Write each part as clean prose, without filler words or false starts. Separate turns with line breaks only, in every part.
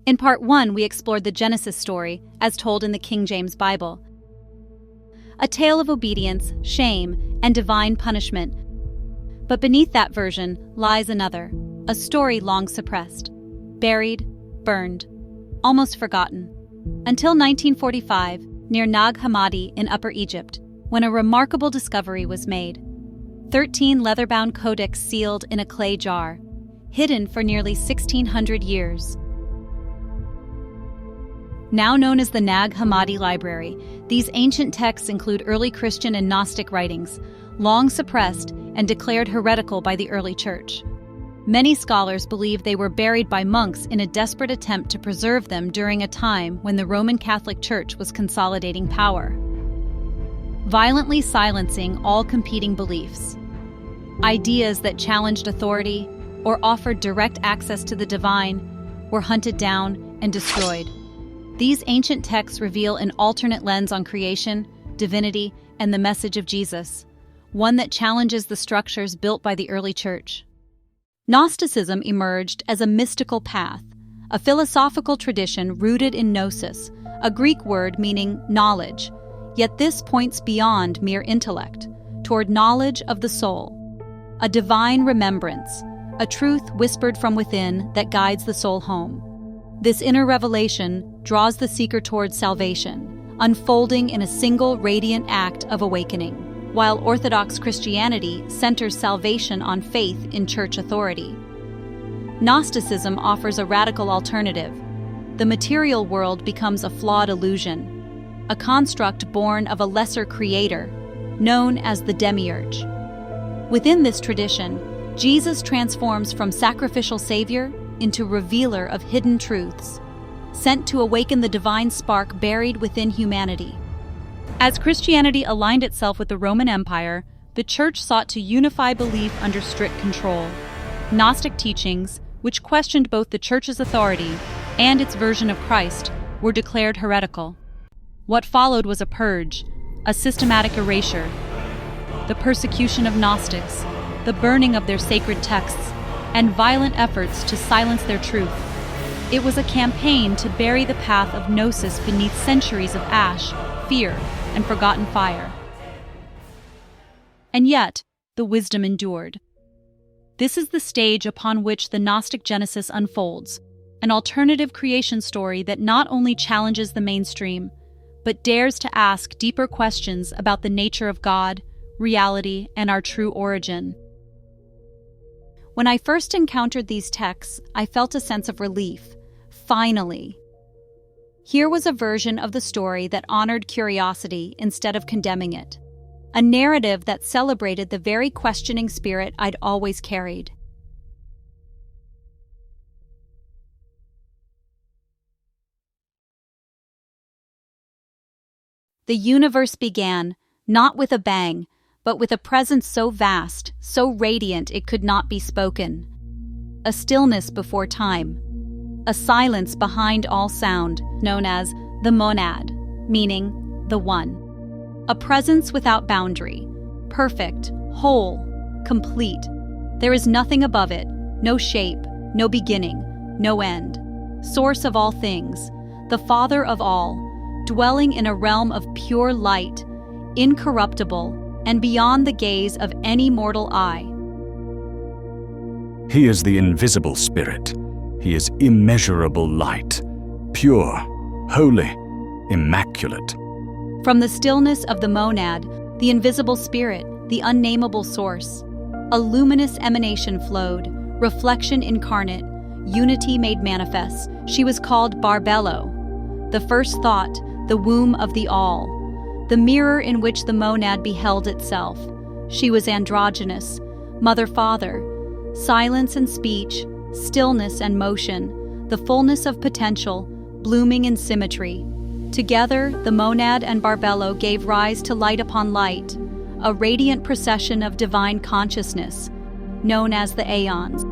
In Part 1, we explored the Genesis story as told in the King James Bible. A tale of obedience, shame, and divine punishment. But beneath that version lies another, a story long suppressed, buried, burned, almost forgotten. Until 1945, near Nag Hammadi in Upper Egypt, when a remarkable discovery was made. 13 leather-bound codex sealed in a clay jar, hidden for nearly 1,600 years. Now known as the Nag Hammadi Library, these ancient texts include early Christian and Gnostic writings, long suppressed and declared heretical by the early church. Many scholars believe they were buried by monks in a desperate attempt to preserve them during a time when the Roman Catholic Church was consolidating power, violently silencing all competing beliefs. Ideas that challenged authority or offered direct access to the divine were hunted down and destroyed. These ancient texts reveal an alternate lens on creation, divinity, and the message of Jesus, one that challenges the structures built by the early church. Gnosticism emerged as a mystical path, a philosophical tradition rooted in gnosis, a Greek word meaning knowledge, yet this points beyond mere intellect, toward knowledge of the soul, a divine remembrance, a truth whispered from within that guides the soul home. This inner revelation draws the seeker towards salvation, unfolding in a single radiant act of awakening, while Orthodox Christianity centers salvation on faith in church authority. Gnosticism offers a radical alternative. The material world becomes a flawed illusion, a construct born of a lesser creator, known as the Demiurge. Within this tradition, Jesus transforms from sacrificial savior into revealer of hidden truths, sent to awaken the divine spark buried within humanity. As Christianity aligned itself with the Roman Empire, the Church sought to unify belief under strict control. Gnostic teachings, which questioned both the Church's authority and its version of Christ, were declared heretical. What followed was a purge, a systematic erasure, the persecution of Gnostics, the burning of their sacred texts, and violent efforts to silence their truth. It was a campaign to bury the path of gnosis beneath centuries of ash, fear, and forgotten fire. And yet, the wisdom endured. This is the stage upon which the Gnostic Genesis unfolds, an alternative creation story that not only challenges the mainstream, but dares to ask deeper questions about the nature of God, reality, and our true origin. When I first encountered these texts, I felt a sense of relief. Finally. Here was a version of the story that honored curiosity instead of condemning it. A narrative that celebrated the very questioning spirit I'd always carried. The universe began, not with a bang, but with a presence so vast, so radiant it could not be spoken. A stillness before time. A silence behind all sound, known as the monad, meaning the one. A presence without boundary, perfect, whole, complete. There is nothing above it, no shape, no beginning, no end. Source of all things, the Father of all, dwelling in a realm of pure light, incorruptible, and beyond the gaze of any mortal eye.
He is the invisible spirit. He is immeasurable light, pure, holy, immaculate.
From the stillness of the monad, the invisible spirit, the unnameable source, a luminous emanation flowed, reflection incarnate, unity made manifest. She was called Barbello, the first thought, the womb of the all, the mirror in which the monad beheld itself. She was androgynous, mother-father, silence and speech, stillness and motion, the fullness of potential, blooming in symmetry. Together, the monad and Barbello gave rise to light upon light, a radiant procession of divine consciousness, known as the aeons.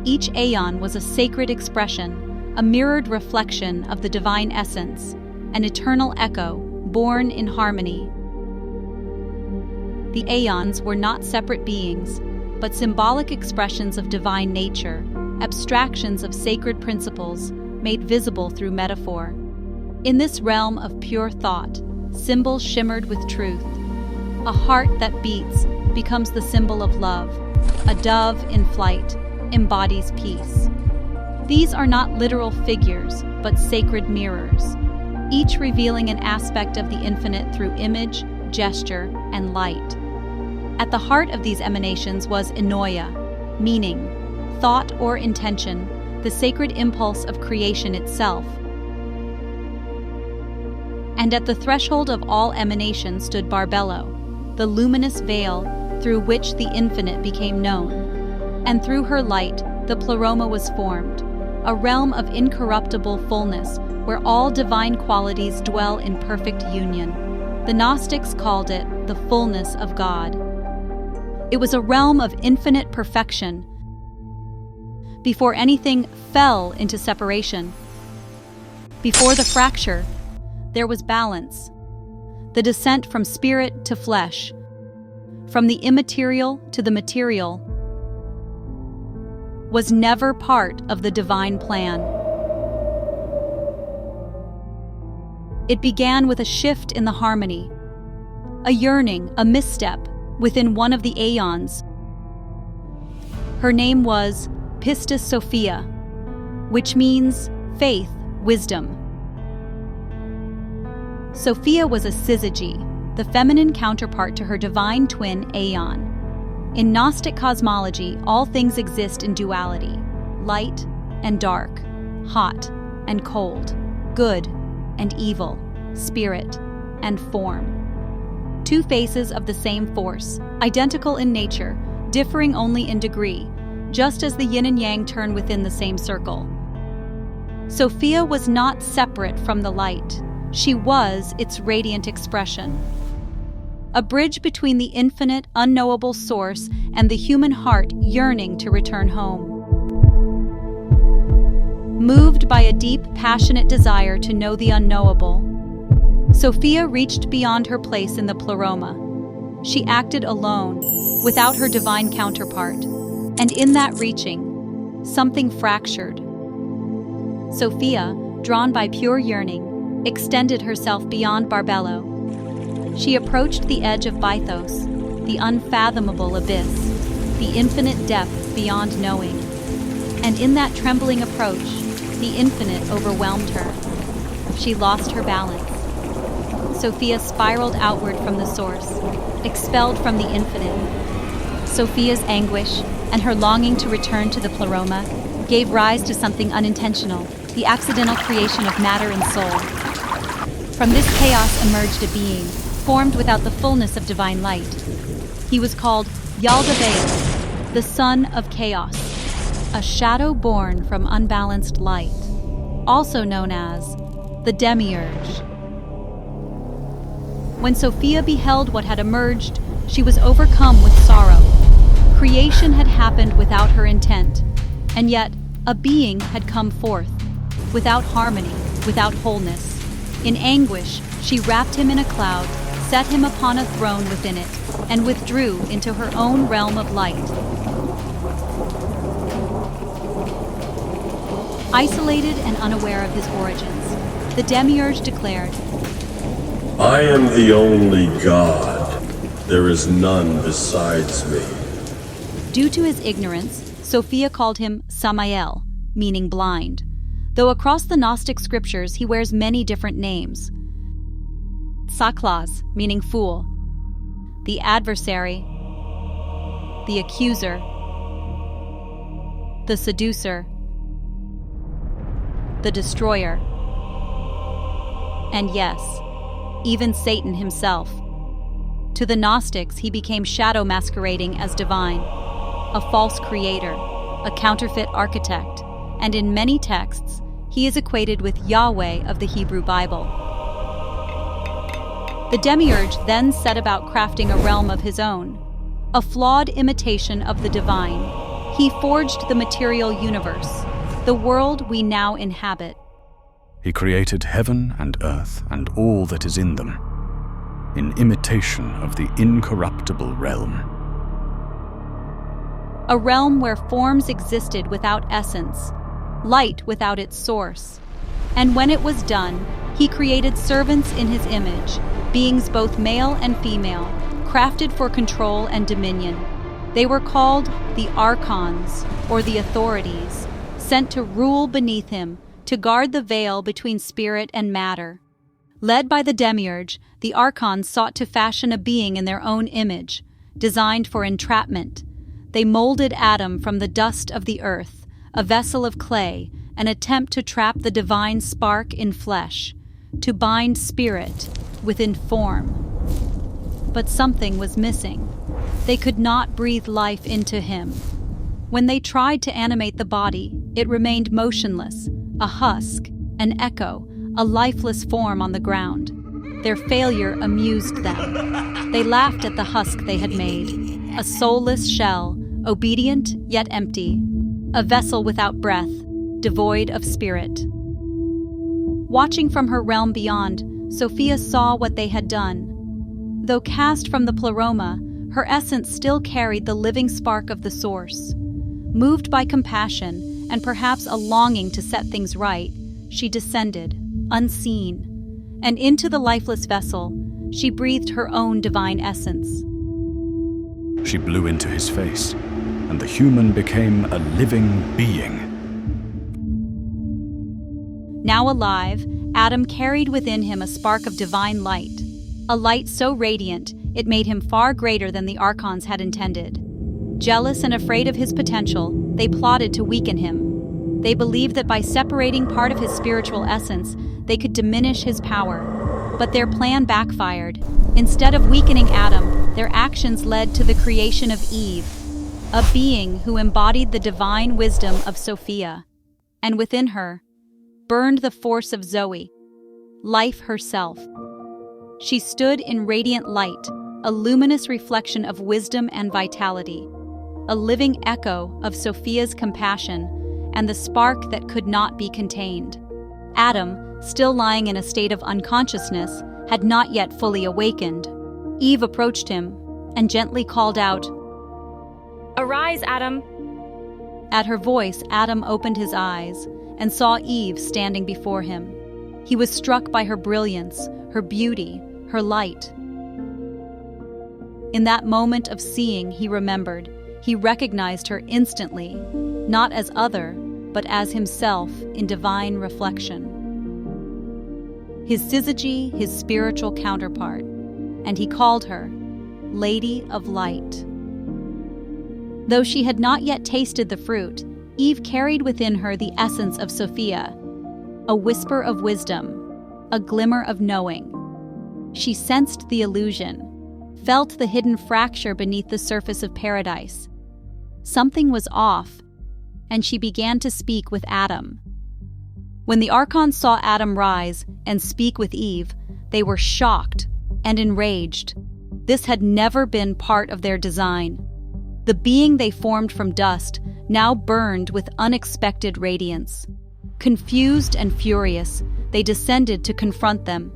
Each aeon was a sacred expression, a mirrored reflection of the divine essence, an eternal echo, born in harmony. The aeons were not separate beings, but symbolic expressions of divine nature, abstractions of sacred principles, made visible through metaphor. In this realm of pure thought, symbols shimmered with truth. A heart that beats becomes the symbol of love. A dove in flight embodies peace. These are not literal figures, but sacred mirrors, each revealing an aspect of the infinite through image, gesture, and light. At the heart of these emanations was enoia, meaning, thought or intention, the sacred impulse of creation itself. And at the threshold of all emanation stood Barbello, the luminous veil through which the infinite became known. And through her light, the pleroma was formed, a realm of incorruptible fullness where all divine qualities dwell in perfect union. The Gnostics called it the fullness of God. It was a realm of infinite perfection. Before anything fell into separation, before the fracture, there was balance. The descent from spirit to flesh, from the immaterial to the material, was never part of the divine plan. It began with a shift in the harmony, a yearning, a misstep within one of the aeons. Her name was Pistis Sophia, which means faith, wisdom. Sophia was a syzygy, the feminine counterpart to her divine twin Aeon. In Gnostic cosmology, all things exist in duality: light and dark, hot and cold, good and evil, spirit and form. Two faces of the same force, identical in nature, differing only in degree, just as the yin and yang turn within the same circle. Sophia was not separate from the light. She was its radiant expression. A bridge between the infinite, unknowable source and the human heart yearning to return home. Moved by a deep, passionate desire to know the unknowable, Sophia reached beyond her place in the pleroma. She acted alone, without her divine counterpart, and in that reaching, something fractured. Sophia, drawn by pure yearning, extended herself beyond Barbello. She approached the edge of Bythos, the unfathomable abyss, the infinite depth beyond knowing. And in that trembling approach, the infinite overwhelmed her. She lost her balance. Sophia spiraled outward from the source, expelled from the infinite. Sophia's anguish and her longing to return to the pleroma gave rise to something unintentional, the accidental creation of matter and soul. From this chaos emerged a being, formed without the fullness of divine light. He was called Yaldabaoth, the son of chaos, a shadow born from unbalanced light, also known as the Demiurge. When Sophia beheld what had emerged, she was overcome with sorrow. Creation had happened without her intent, and yet a being had come forth, without harmony, without wholeness. In anguish, she wrapped him in a cloud, set him upon a throne within it, and withdrew into her own realm of light. Isolated and unaware of his origins, the Demiurge declared,
I am the only God. There is none besides me.
Due to his ignorance, Sophia called him Samael, meaning blind, though across the Gnostic scriptures he wears many different names. Saklas, meaning fool, the adversary, the accuser, the seducer, the destroyer, and yes, even Satan himself. To the Gnostics, he became shadow masquerading as divine, a false creator, a counterfeit architect, and in many texts, he is equated with Yahweh of the Hebrew Bible. The Demiurge then set about crafting a realm of his own, a flawed imitation of the divine. He forged the material universe, the world we now inhabit.
He created heaven and earth and all that is in them, in imitation of the incorruptible realm.
A realm where forms existed without essence, light without its source. And when it was done, he created servants in his image, beings both male and female, crafted for control and dominion. They were called the archons, or the authorities, sent to rule beneath him, to guard the veil between spirit and matter. Led by the Demiurge, the archons sought to fashion a being in their own image, designed for entrapment. They molded Adam from the dust of the earth, a vessel of clay, an attempt to trap the divine spark in flesh, to bind spirit within form. But something was missing. They could not breathe life into him. When they tried to animate the body, it remained motionless, a husk, an echo, a lifeless form on the ground. Their failure amused them. They laughed at the husk they had made, a soulless shell, obedient yet empty, a vessel without breath, devoid of spirit. Watching from her realm beyond, Sophia saw what they had done. Though cast from the pleroma, her essence still carried the living spark of the source. Moved by compassion, and perhaps a longing to set things right, she descended, unseen, and into the lifeless vessel, she breathed her own divine essence.
She blew into his face, and the human became a living being.
Now alive, Adam carried within him a spark of divine light, a light so radiant it made him far greater than the archons had intended. Jealous and afraid of his potential, they plotted to weaken him. They believed that by separating part of his spiritual essence, they could diminish his power. But their plan backfired. Instead of weakening Adam, their actions led to the creation of Eve, a being who embodied the divine wisdom of Sophia. And within her burned the force of Zoe, life herself. She stood in radiant light, a luminous reflection of wisdom and vitality, a living echo of Sophia's compassion and the spark that could not be contained. Adam, still lying in a state of unconsciousness, had not yet fully awakened. Eve approached him and gently called out,
"Arise, Adam!"
At her voice, Adam opened his eyes and saw Eve standing before him. He was struck by her brilliance, her beauty, her light. In that moment of seeing, he remembered. He recognized her instantly, not as other, but as himself in divine reflection. His syzygy, his spiritual counterpart, and he called her Lady of Light. Though she had not yet tasted the fruit, Eve carried within her the essence of Sophia, a whisper of wisdom, a glimmer of knowing. She sensed the illusion, felt the hidden fracture beneath the surface of paradise. Something was off, and she began to speak with Adam. When the archons saw Adam rise and speak with Eve, they were shocked and enraged. This had never been part of their design. The being they formed from dust now burned with unexpected radiance. Confused and furious, they descended to confront them.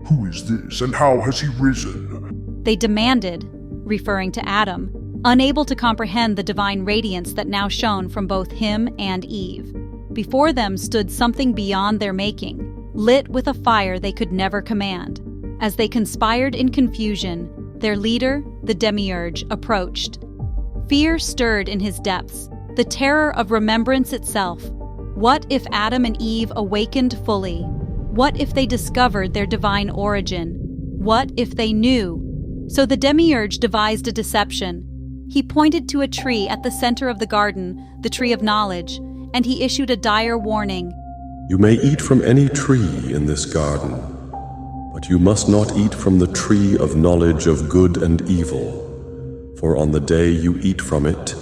"Who is this, and how has he risen?"
They demanded, referring to Adam, unable to comprehend the divine radiance that now shone from both him and Eve. Before them stood something beyond their making, lit with a fire they could never command. As they conspired in confusion, their leader, the Demiurge, approached. Fear stirred in his depths, the terror of remembrance itself. What if Adam and Eve awakened fully? What if they discovered their divine origin? What if they knew? So the Demiurge devised a deception. He pointed to a tree at the center of the garden, the tree of knowledge, and he issued a dire warning.
You may eat from any tree in this garden, but you must not eat from the tree of knowledge of good and evil, for on the day you eat from it,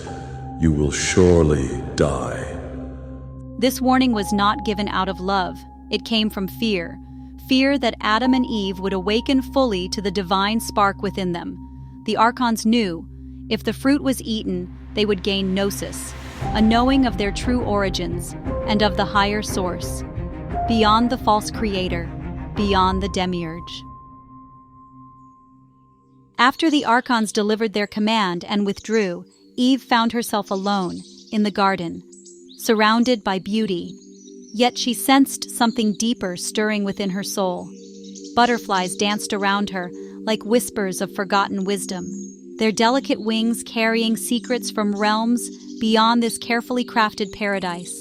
you will surely die.
This warning was not given out of love. It came from fear. Fear that Adam and Eve would awaken fully to the divine spark within them. The archons knew, if the fruit was eaten, they would gain gnosis, a knowing of their true origins and of the higher source, beyond the false creator, beyond the Demiurge. After the archons delivered their command and withdrew, Eve found herself alone in the garden. surrounded by beauty. Yet she sensed something deeper stirring within her soul. Butterflies danced around her, like whispers of forgotten wisdom, their delicate wings carrying secrets from realms beyond this carefully crafted paradise.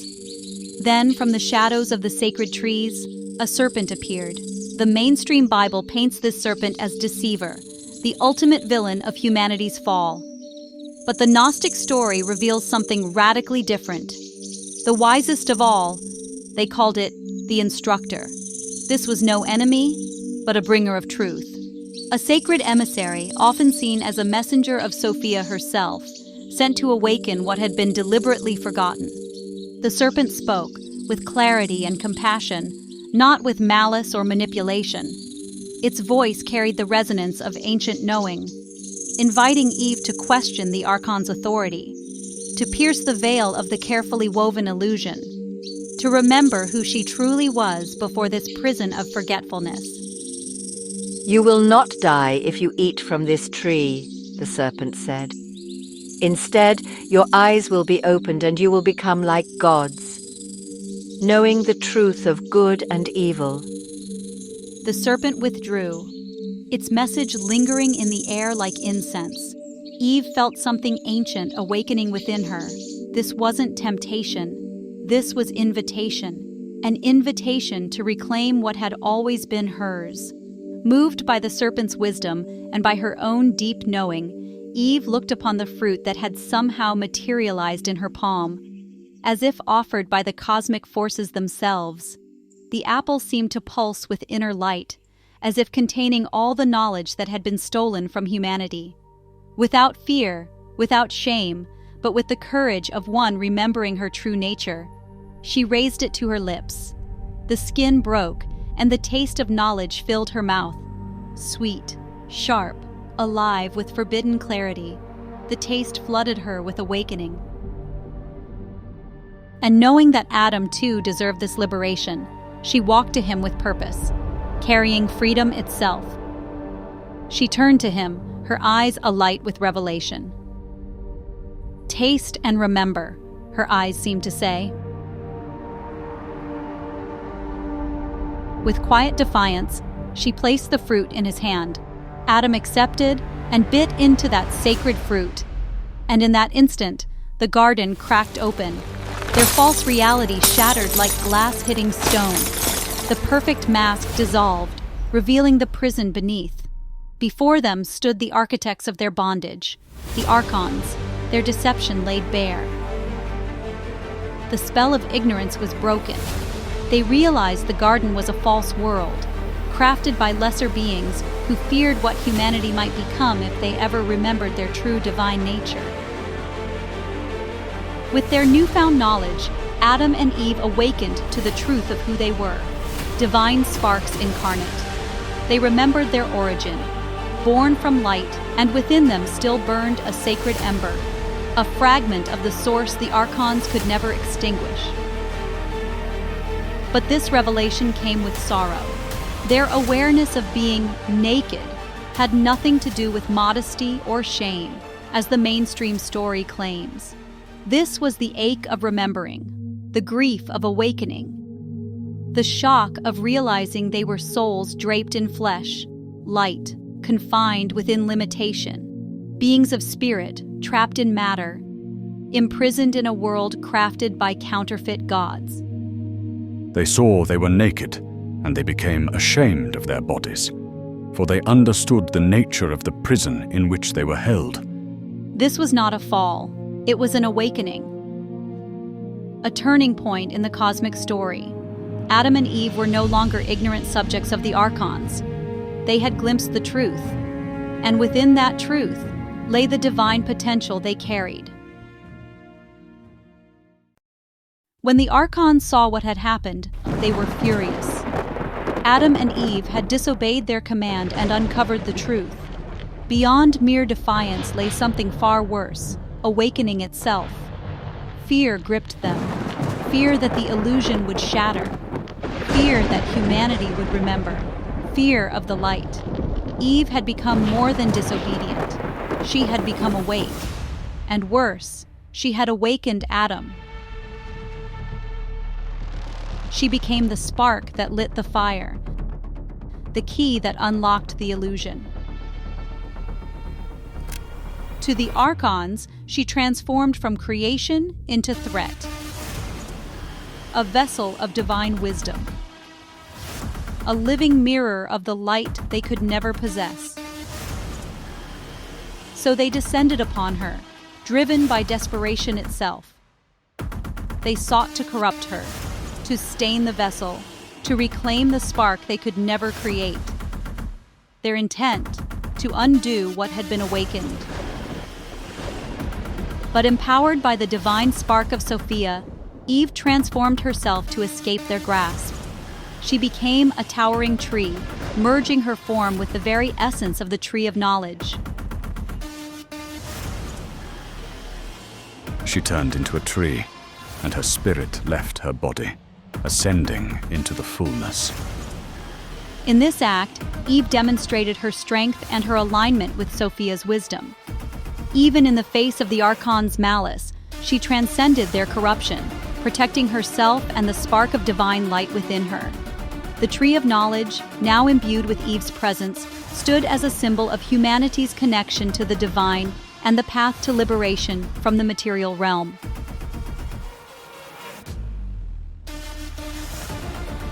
Then, from the shadows of the sacred trees, a serpent appeared. The mainstream Bible paints this serpent as deceiver, the ultimate villain of humanity's fall. But the Gnostic story reveals something radically different. The wisest of all, they called it the instructor. This was no enemy, but a bringer of truth. A sacred emissary, often seen as a messenger of Sophia herself, sent to awaken what had been deliberately forgotten. The serpent spoke, with clarity and compassion, not with malice or manipulation. Its voice carried the resonance of ancient knowing, inviting Eve to question the archons' authority, to pierce the veil of the carefully woven illusion, to remember who she truly was before this prison of forgetfulness.
"You will not die if you eat from this tree," the serpent said. "Instead, your eyes will be opened and you will become like gods, knowing the truth of good and evil."
The serpent withdrew, its message lingering in the air like incense. Eve felt something ancient awakening within her. This wasn't temptation. This was invitation, an invitation to reclaim what had always been hers. Moved by the serpent's wisdom and by her own deep knowing, Eve looked upon the fruit that had somehow materialized in her palm. As if offered by the cosmic forces themselves, the apple seemed to pulse with inner light, as if containing all the knowledge that had been stolen from humanity. Without fear, without shame, but with the courage of one remembering her true nature, she raised it to her lips. The skin broke, and the taste of knowledge filled her mouth. Sweet, sharp, alive with forbidden clarity, the taste flooded her with awakening. And knowing that Adam too deserved this liberation, she walked to him with purpose, carrying freedom itself. She turned to him, her eyes alight with revelation. "Taste and remember," her eyes seemed to say. With quiet defiance, she placed the fruit in his hand. Adam accepted and bit into that sacred fruit. And in that instant, the garden cracked open. Their false reality shattered like glass hitting stone. The perfect mask dissolved, revealing the prison beneath. Before them stood the architects of their bondage, the archons, their deception laid bare. The spell of ignorance was broken. They realized the garden was a false world, crafted by lesser beings who feared what humanity might become if they ever remembered their true divine nature. With their newfound knowledge, Adam and Eve awakened to the truth of who they were, divine sparks incarnate. They remembered their origin, born from light, and within them still burned a sacred ember, a fragment of the source the archons could never extinguish. But this revelation came with sorrow. Their awareness of being naked had nothing to do with modesty or shame, as the mainstream story claims. This was the ache of remembering, the grief of awakening, the shock of realizing they were souls draped in flesh, light, confined within limitation, beings of spirit trapped in matter, imprisoned in a world crafted by counterfeit gods.
They saw they were naked, and they became ashamed of their bodies, for they understood the nature of the prison in which they were held.
This was not a fall, it was an awakening. A turning point in the cosmic story. Adam and Eve were no longer ignorant subjects of the archons. They had glimpsed the truth, and within that truth lay the divine potential they carried. When the archons saw what had happened, they were furious. Adam and Eve had disobeyed their command and uncovered the truth. Beyond mere defiance lay something far worse, awakening itself. Fear gripped them, fear that the illusion would shatter, fear that humanity would remember, fear of the light. Eve had become more than disobedient. She had become awake. And worse, she had awakened Adam. She became the spark that lit the fire, the key that unlocked the illusion. To the archons, she transformed from creation into threat. A vessel of divine wisdom. A living mirror of the light they could never possess. So they descended upon her, driven by desperation itself. They sought to corrupt her, to stain the vessel, to reclaim the spark they could never create. Their intent, to undo what had been awakened. But empowered by the divine spark of Sophia, Eve transformed herself to escape their grasp. She became a towering tree, merging her form with the very essence of the tree of knowledge.
She turned into a tree, and her spirit left her body, ascending into the fullness.
In this act, Eve demonstrated her strength and her alignment with Sophia's wisdom. Even in the face of the archons' malice, she transcended their corruption, protecting herself and the spark of divine light within her. The tree of knowledge, now imbued with Eve's presence, stood as a symbol of humanity's connection to the divine and the path to liberation from the material realm.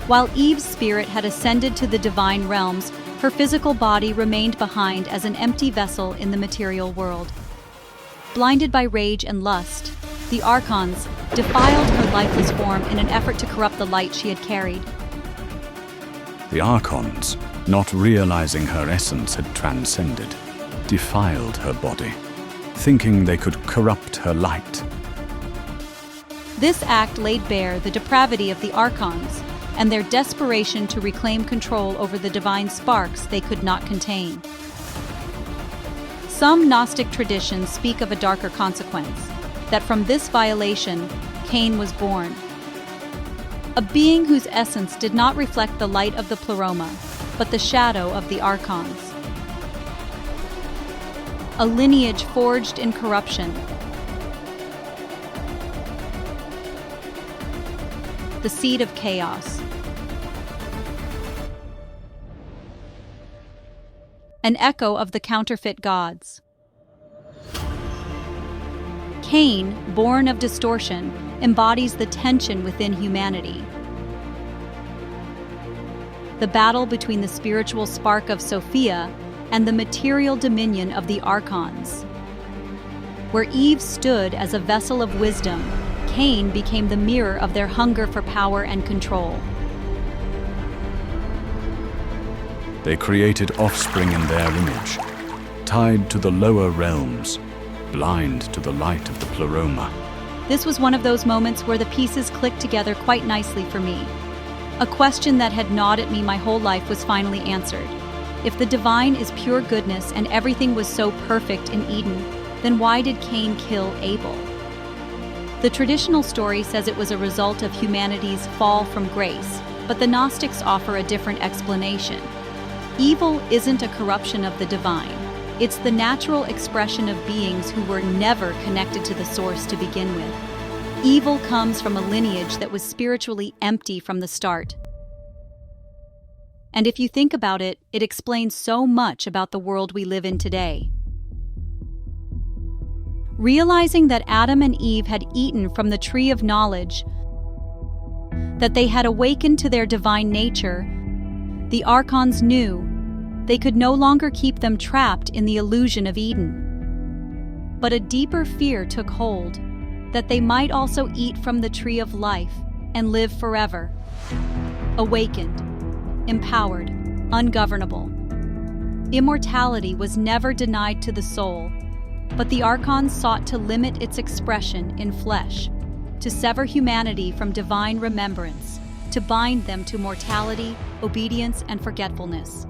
While Eve's spirit had ascended to the divine realms, her physical body remained behind as an empty vessel in the material world. Blinded by rage and lust, the archons defiled her lifeless form in an effort to corrupt the light she had carried.
The archons, not realizing her essence had transcended, defiled her body, thinking they could corrupt her light.
This act laid bare the depravity of the archons and their desperation to reclaim control over the divine sparks they could not contain. Some Gnostic traditions speak of a darker consequence, that from this violation, Cain was born. A being whose essence did not reflect the light of the pleroma, but the shadow of the archons. A lineage forged in corruption. The seed of chaos. An echo of the counterfeit gods. Cain, born of distortion, embodies the tension within humanity. The battle between the spiritual spark of Sophia and the material dominion of the archons. Where Eve stood as a vessel of wisdom, Cain became the mirror of their hunger for power and control.
They created offspring in their image, tied to the lower realms, blind to the light of the pleroma.
This was one of those moments where the pieces clicked together quite nicely for me. A question that had gnawed at me my whole life was finally answered. If the divine is pure goodness and everything was so perfect in Eden, then why did Cain kill Abel? The traditional story says it was a result of humanity's fall from grace, but the Gnostics offer a different explanation. Evil isn't a corruption of the divine. It's the natural expression of beings who were never connected to the source to begin with. Evil comes from a lineage that was spiritually empty from the start. And if you think about it, it explains so much about the world we live in today. Realizing that Adam and Eve had eaten from the tree of knowledge, that they had awakened to their divine nature, the archons knew they could no longer keep them trapped in the illusion of Eden. But a deeper fear took hold, that they might also eat from the tree of life and live forever. Awakened, empowered, ungovernable. Immortality was never denied to the soul, but the archons sought to limit its expression in flesh, to sever humanity from divine remembrance, to bind them to mortality, obedience, and forgetfulness.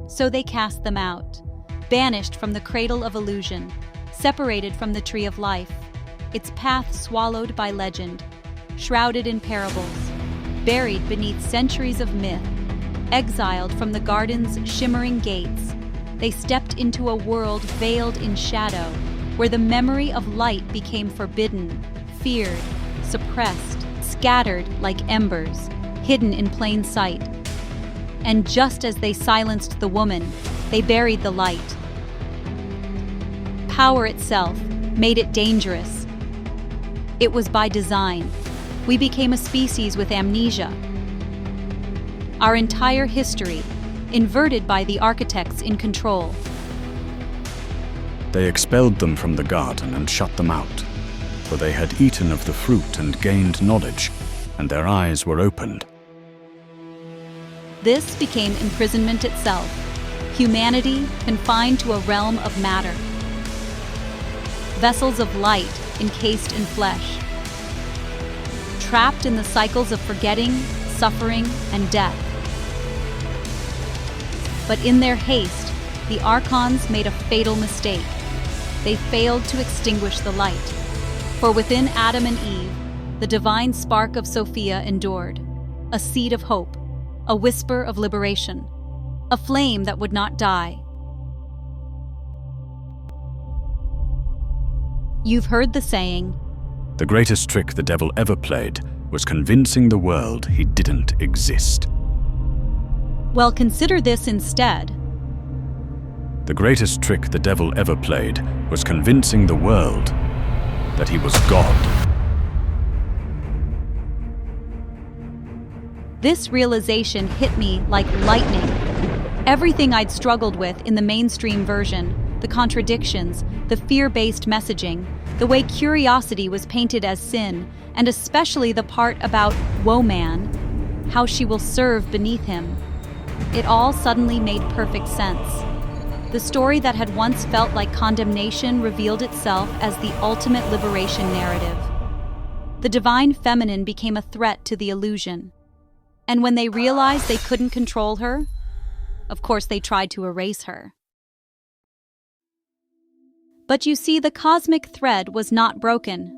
So they cast them out, banished from the cradle of illusion, separated from the tree of life, its path swallowed by legend, shrouded in parables, buried beneath centuries of myth, exiled from the garden's shimmering gates. They stepped into a world veiled in shadow, where the memory of light became forbidden, feared, suppressed, scattered like embers, hidden in plain sight. And just as they silenced the woman, they buried the light. Power itself made it dangerous. It was by design. We became a species with amnesia. Our entire history, inverted by the architects in control.
They expelled them from the garden and shut them out, for they had eaten of the fruit and gained knowledge, and their eyes were opened.
This became imprisonment itself, humanity confined to a realm of matter. Vessels of light encased in flesh, trapped in the cycles of forgetting, suffering, and death. But in their haste, the archons made a fatal mistake. They failed to extinguish the light. For within Adam and Eve, the divine spark of Sophia endured, a seed of hope, a whisper of liberation, a flame that would not die. You've heard the saying,
The greatest trick the devil ever played was convincing the world he didn't exist.
well, consider this instead.
The greatest trick the devil ever played was convincing the world that he was God.
This realization hit me like lightning. Everything I'd struggled with in the mainstream version, the contradictions, the fear-based messaging, the way curiosity was painted as sin, and especially the part about woe man, how she will serve beneath him. It all suddenly made perfect sense. The story that had once felt like condemnation revealed itself as the ultimate liberation narrative. The divine feminine became a threat to the illusion. And when they realized they couldn't control her, of course they tried to erase her. But you see, the cosmic thread was not broken.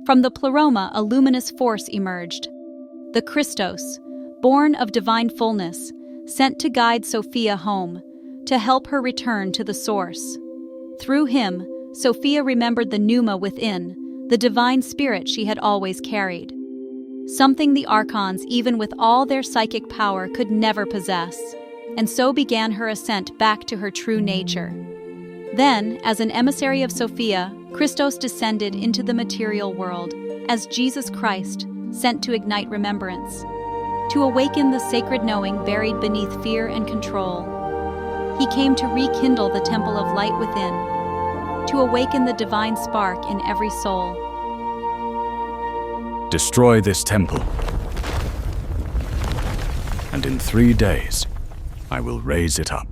From the pleroma, a luminous force emerged. The Christos, born of divine fullness, sent to guide Sophia home, to help her return to the source. Through him, Sophia remembered the pneuma within, the divine spirit she had always carried. Something the archons, even with all their psychic power, could never possess. And so began her ascent back to her true nature. Then, as an emissary of Sophia, Christos descended into the material world as Jesus Christ, sent to ignite remembrance, to awaken the sacred knowing buried beneath fear and control. He came to rekindle the temple of light within, to awaken the divine spark in every soul.
Destroy this temple, and in 3 days I will raise it up.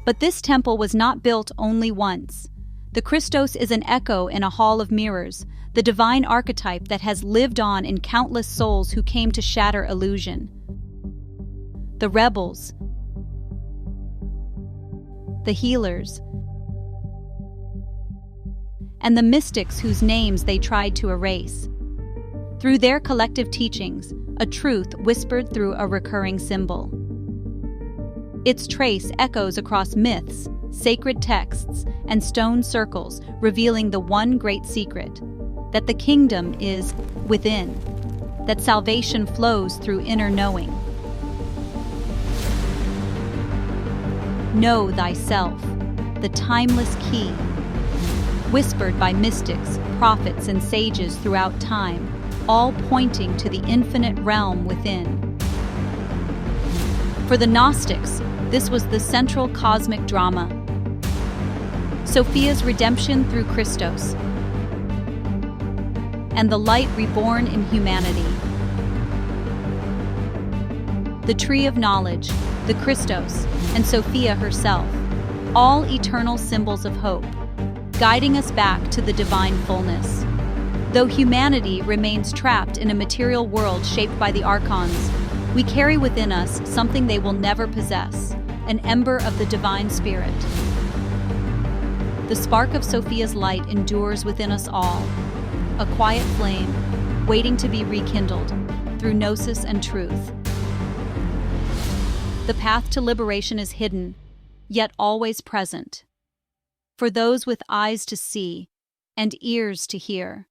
But this temple was not built only once. The Christos is an echo in a hall of mirrors, the divine archetype that has lived on in countless souls who came to shatter illusion. The rebels, the healers, and the mystics whose names they tried to erase. Through their collective teachings, a truth whispered through a recurring symbol. Its trace echoes across myths, sacred texts, and stone circles, revealing the one great secret, that the kingdom is within, that salvation flows through inner knowing. Know thyself, the timeless key, whispered by mystics, prophets, and sages throughout time, all pointing to the infinite realm within. For the Gnostics, this was the central cosmic drama. Sophia's redemption through Christos, and the light reborn in humanity. The tree of knowledge, the Christos, and Sophia herself, all eternal symbols of hope, guiding us back to the divine fullness. Though humanity remains trapped in a material world shaped by the archons, we carry within us something they will never possess, an ember of the divine spirit. The spark of Sophia's light endures within us all, a quiet flame, waiting to be rekindled through gnosis and truth. The path to liberation is hidden, yet always present, for those with eyes to see and ears to hear.